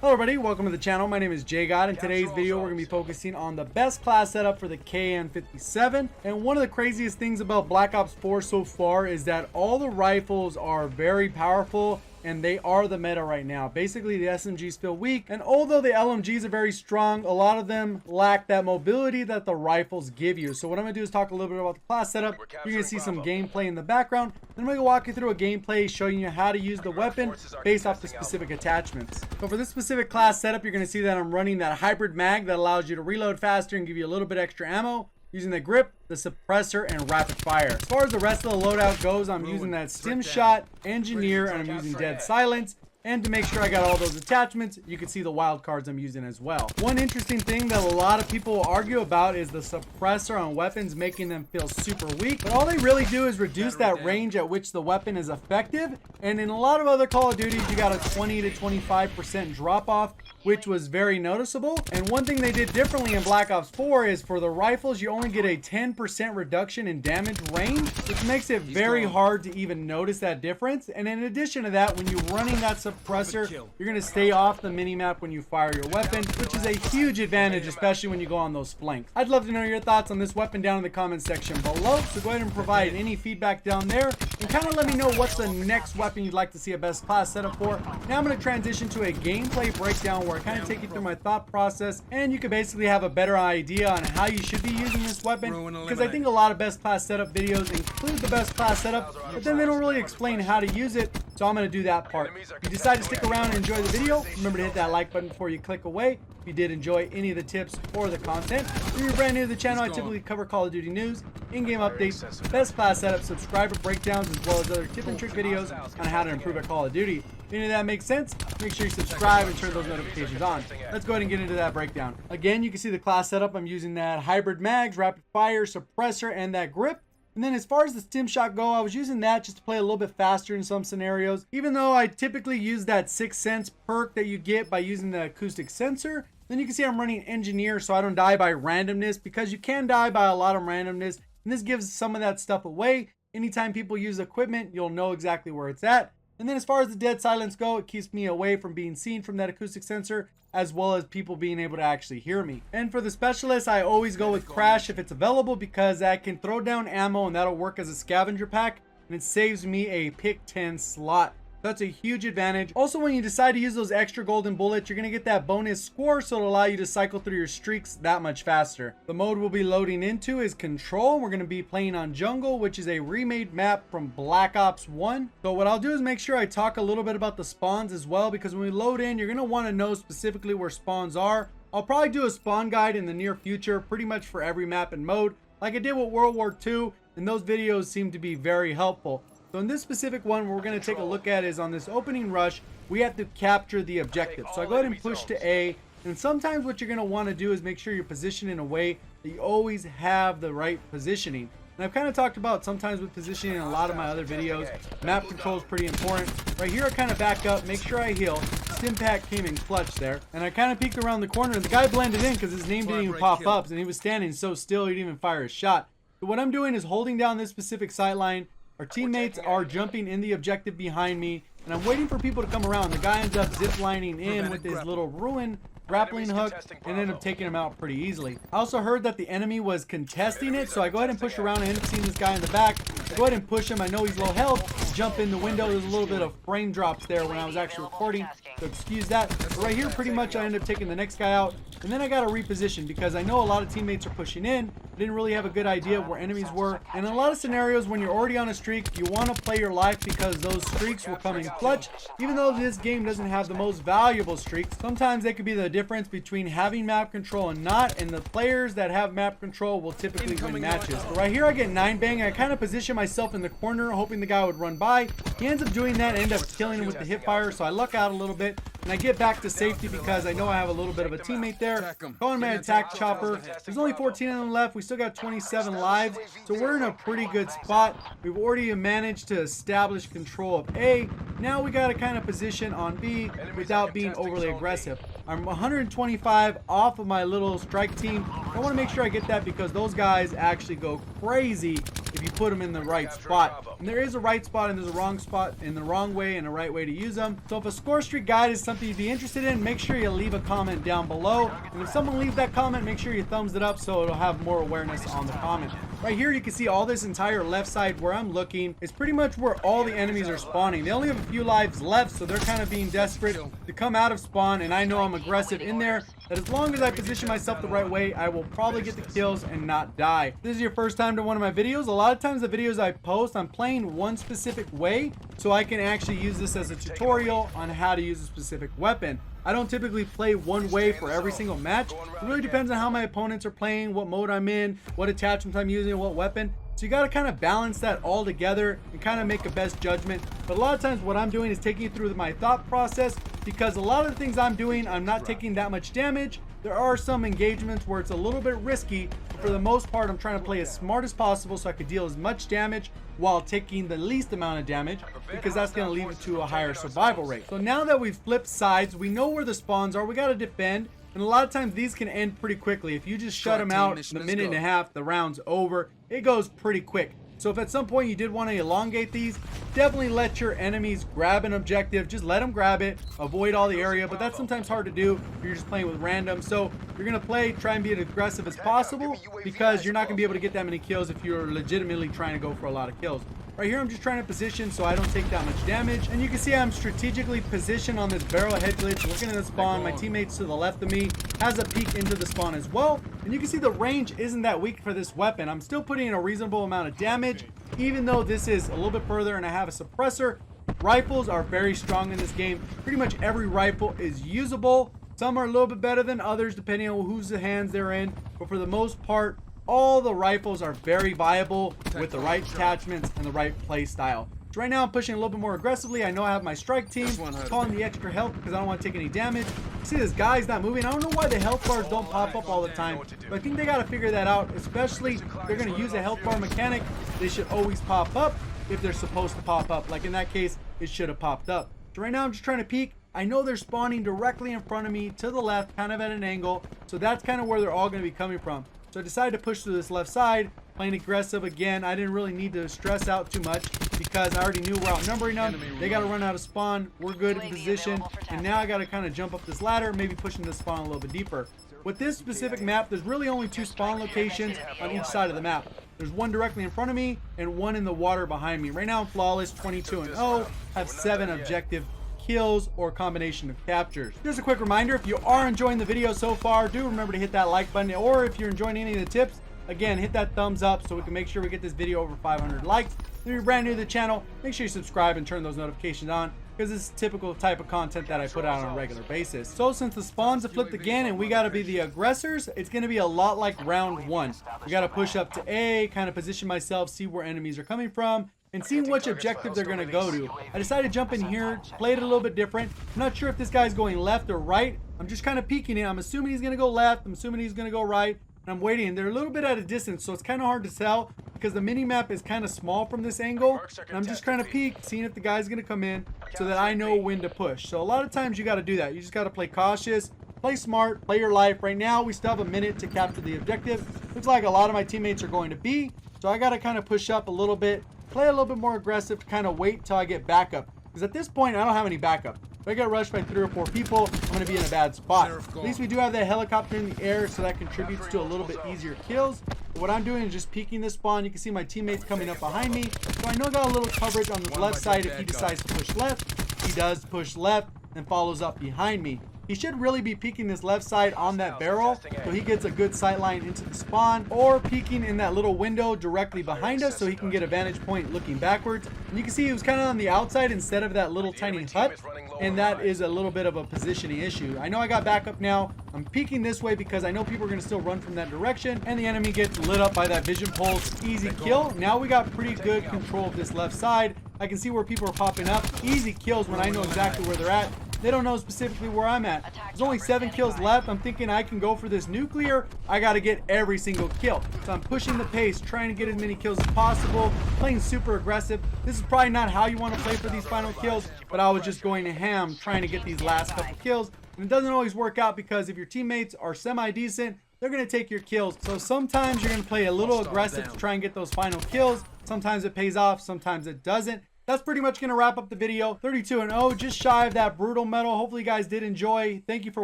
Hello everybody, welcome to the channel. My name is JGod. In today's video we're going to be focusing on the best class setup for the KN57. And one of the craziest things about Black Ops 4 so far is that all the rifles are very powerful and they are the meta right now. Basically the SMGs feel weak, and although the LMGs are very strong, a lot of them lack that mobility that the rifles give you. So what I'm going to do is talk a little bit about the class setup. You're going to see some gameplay in the background. Then I'm going to walk you through a gameplay showing you how to use the weapon based off the specific attachments. So for this specific class setup, you're going to see that I'm running that hybrid mag that allows you to reload faster and give you a little bit extra ammo, using the grip, the suppressor, and rapid fire. As far as the rest of the loadout goes, I'm using that stim shot, engineer, and I'm using dead silence. And to make sure I got all those attachments, you can see the wild cards I'm using as well. One interesting thing that a lot of people argue about is the suppressor on weapons making them feel super weak. But all they really do is reduce that range at which the weapon is effective. And in a lot of other Call of Duties, you got a 20 to 25% drop off, which was very noticeable. And one thing they did differently in Black Ops 4 is for the rifles, you only get a 10% reduction in damage range, which makes it very hard to even notice that difference. And in addition to that, when you're running that suppressor, you're going to stay off the minimap when you fire your weapon, which is a huge advantage, especially when you go on those flanks. I'd love to know your thoughts on this weapon down in the comment section below, so go ahead and provide any feedback down there and kind of let me know what's the next weapon you'd like to see a best class setup for. Now I'm going to transition to a gameplay breakdown where I kind of take you through my thought process, and you can basically have a better idea on how you should be using this weapon, because I think a lot of best class setup videos include the best class setup, but then they don't really explain how to use it. So I'm going to do that part. If you decide to stick around and enjoy the video, remember to hit that like button before you click away. If you did enjoy any of the tips or the content. If you're brand new to the channel, I typically cover Call of Duty news, in-game updates, best class setups, subscriber breakdowns, as well as other tip and trick videos on how to improve at Call of Duty. If any of that makes sense, make sure you subscribe and turn those notifications on. Let's go ahead and get into that breakdown. Again, you can see the class setup. I'm using that hybrid mags, rapid fire, suppressor, and that grip. And then as far as the stim shot go, I was using that just to play a little bit faster in some scenarios. Even though I typically use that 6 cents perk that you get by using the acoustic sensor. Then you can see I'm running engineer so I don't die by randomness, because you can die by a lot of randomness. And this gives some of that stuff away. Anytime people use equipment, you'll know exactly where it's at. And then as far as the dead silence go, it keeps me away from being seen from that acoustic sensor, as well as people being able to actually hear me. And for the specialist, I always go with crash if it's available, because I can throw down ammo and that'll work as a scavenger pack, and it saves me a pick 10 slot. That's a huge advantage. Also, when you decide to use those extra golden bullets, you're going to get that bonus score, so it'll allow you to cycle through your streaks that much faster. The mode we'll be loading into is Control. We're going to be playing on Jungle, which is a remade map from Black Ops 1. So what I'll do is make sure I talk a little bit about the spawns as well, because when we load in, you're going to want to know specifically where spawns are. I'll probably do a spawn guide in the near future, pretty much for every map and mode, like I did with World War II, and those videos seem to be very helpful. So in this specific one, what we're going to take a look at is on this opening rush, we have to capture the objective. So I go ahead and push to A, and sometimes what you're going to want to do is make sure you're positioned in a way that you always have the right positioning. And I've kind of talked about sometimes with positioning in a lot of my other videos. Map control is pretty important. Right here I kind of back up, make sure I heal. Stimpak came in clutch there, and I kind of peeked around the corner, and the guy blended in because his name didn't even pop up, and he was standing so still he didn't even fire a shot. So what I'm doing is holding down this specific sight line. Our teammates are jumping in the objective behind me, and I'm waiting for people to come around. The guy ends up ziplining in with his little ruin grappling hook and ended up taking him out pretty easily. I also heard that the enemy was contesting it, so I go ahead and push around. I end up seeing this guy in the back. I go ahead and push him. I know he's low health. Jump in the window. There's a little bit of frame drops there when I was actually recording, so excuse that. But right here, pretty much I end up taking the next guy out, and then I got to reposition because I know a lot of teammates are pushing in. I didn't really have a good idea of where enemies were, and in a lot of scenarios when you're already on a streak, you want to play your life because those streaks will come in clutch. Even though this game doesn't have the most valuable streaks, sometimes they could be the difference between having map control and not, and the players that have map control will typically win matches. But right here I get 9 bang. I kind of position myself in the corner hoping the guy would run by. He ends up doing that and end up killing him with the hip fire, so I luck out a little bit and I get back to safety because I know I have a little bit of a teammate there. Calling my attack chopper. There's only 14 of them left. We still got 27 lives, so we're in a pretty good spot. We've already managed to establish control of A. Now we got to kind of position on B without being overly aggressive. I'm 125 off of my little strike team. I want to make sure I get that because those guys actually go crazy if you put them in the right spot. And there is a right spot and there's a wrong spot and the wrong way and a right way to use them. So if a score streak guide is something you'd be interested in, make sure you leave a comment down below. And if someone leaves that comment, make sure you thumbs it up so it'll have more awareness on the comment. Right here you can see all this entire left side where I'm looking is pretty much where all the enemies are spawning. They only have a few lives left, so they're kind of being desperate to come out of spawn, and I know I'm aggressive in there, that as long as I position myself the right way, I will probably get the kills and not die. If this is your first time to one of my videos, a lot of times the videos I post, I'm playing one specific way, so I can actually use this as a tutorial on how to use a specific weapon. I don't typically play one way for every single match. It really depends on how my opponents are playing, what mode I'm in, what attachments I'm using, what weapon. So you got to kind of balance that all together and kind of make a best judgment. But a lot of times what I'm doing is taking you through my thought process, because a lot of the things I'm doing, I'm not taking that much damage. There are some engagements where it's a little bit risky, but for the most part, I'm trying to play as smart as possible so I could deal as much damage while taking the least amount of damage, because that's going to lead it to a higher survival rate. So now that we've flipped sides, we know where the spawns are, we got to defend. And a lot of times these can end pretty quickly. If you just shut them out in a minute and a half, the round's over. It goes pretty quick. So if at some point you did want to elongate these, definitely let your enemies grab an objective. Just let them grab it, avoid all the area, but that's sometimes hard to do if you're just playing with random. So you're going to play, try and be as aggressive as possible, because you're not going to be able to get that many kills if you're legitimately trying to go for a lot of kills. Right here, I'm just trying to position so I don't take that much damage. And you can see I'm strategically positioned on this barrel head glitch, looking at the spawn. My teammates to the left of me has a peek into the spawn as well. And you can see the range isn't that weak for this weapon. I'm still putting in a reasonable amount of damage, even though this is a little bit further and I have a suppressor. Rifles are very strong in this game. Pretty much every rifle is usable. Some are a little bit better than others, depending on whose hands they're in. But for the most part, all the rifles are very viable with the right attachments and the right play style. So right now I'm pushing a little bit more aggressively. I know I have my strike team calling the extra health because I don't want to take any damage. See, this guy's not moving. I don't know why the health bars don't pop up all the time, but I think they got to figure that out, especially if they're going to use a health bar mechanic. They should always pop up if they're supposed to pop up. Like in that case, it should have popped up. So right now I'm just trying to peek. I know they're spawning directly in front of me to the left, kind of at an angle. So that's kind of where they're all going to be coming from. So I decided to push through this left side, playing aggressive again. I didn't really need to stress out too much because I already knew we're outnumbering them. They got to run out of spawn. We're good in position. And now I got to kind of jump up this ladder, maybe pushing the spawn a little bit deeper. With this specific map, there's really only 2 spawn locations on each side of the map. There's one directly in front of me and one in the water behind me. Right now I'm flawless, 22-0, have 7 objective kills or combination of captures. Just a quick reminder, if you are enjoying the video so far, do remember to hit that like button, or if you're enjoying any of the tips, again, hit that thumbs up so we can make sure we get this video over 500 likes. If you're brand new to the channel, make sure you subscribe and turn those notifications on, because this is typical type of content that I put out on a regular basis. So since the spawns have flipped again and we got to be the aggressors, it's going to be a lot like round 1. We got to push up to A, kind of position myself, see where enemies are coming from, and seeing which objective they're going to go to. I decided to jump in here, play it a little bit different. I'm not sure if this guy's going left or right. I'm just kind of peeking it. I'm assuming he's going to go left. I'm assuming he's going to go right. And I'm waiting. They're a little bit at a distance, so it's kind of hard to tell because the mini-map is kind of small from this angle. And I'm just trying to peek, seeing if the guy's going to come in so that I know when to push. So a lot of times you got to do that. You just got to play cautious, play smart, play your life. Right now, we still have a minute to capture the objective. Looks like a lot of my teammates are going to B. So I got to kind of push up a little bit, play a little bit more aggressive to kind of wait till I get backup. Because at this point, I don't have any backup. If I get rushed by 3 or 4 people, I'm going to be in a bad spot. At least we do have that helicopter in the air, so that contributes to a little bit easier kills. But what I'm doing is just peeking this spawn. You can see my teammates coming up behind me. So I know I got a little coverage on the left side if he decides to push left. He does push left and follows up behind me. He should really be peeking this left side on that barrel so he gets a good sight line into the spawn, or peeking in that little window directly behind us so he can get a vantage point looking backwards. And you can see he was kind of on the outside instead of that little tiny hut, and that is a little bit of a positioning issue. I know I got backup now. I'm peeking this way because I know people are going to still run from that direction, and the enemy gets lit up by that vision pulse. Easy kill. Now we got pretty good control of this left side. I can see where people are popping up. Easy kills when I know exactly where they're at. They don't know specifically where I'm at. There's only 7 kills left. I'm thinking I can go for this nuclear. I got to get every single kill. So I'm pushing the pace, trying to get as many kills as possible, playing super aggressive. This is probably not how you want to play for these final kills, but I was just going ham trying to get these last couple kills. And it doesn't always work out because if your teammates are semi-decent, they're going to take your kills. So sometimes you're going to play a little aggressive to try and get those final kills. Sometimes it pays off, sometimes it doesn't. That's pretty much going to wrap up the video. 32-0, just shy of that brutal medal. Hopefully you guys did enjoy. Thank you for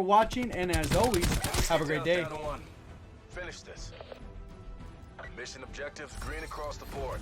watching, and as always, have a great day. Finish this. Mission objectives green across the board.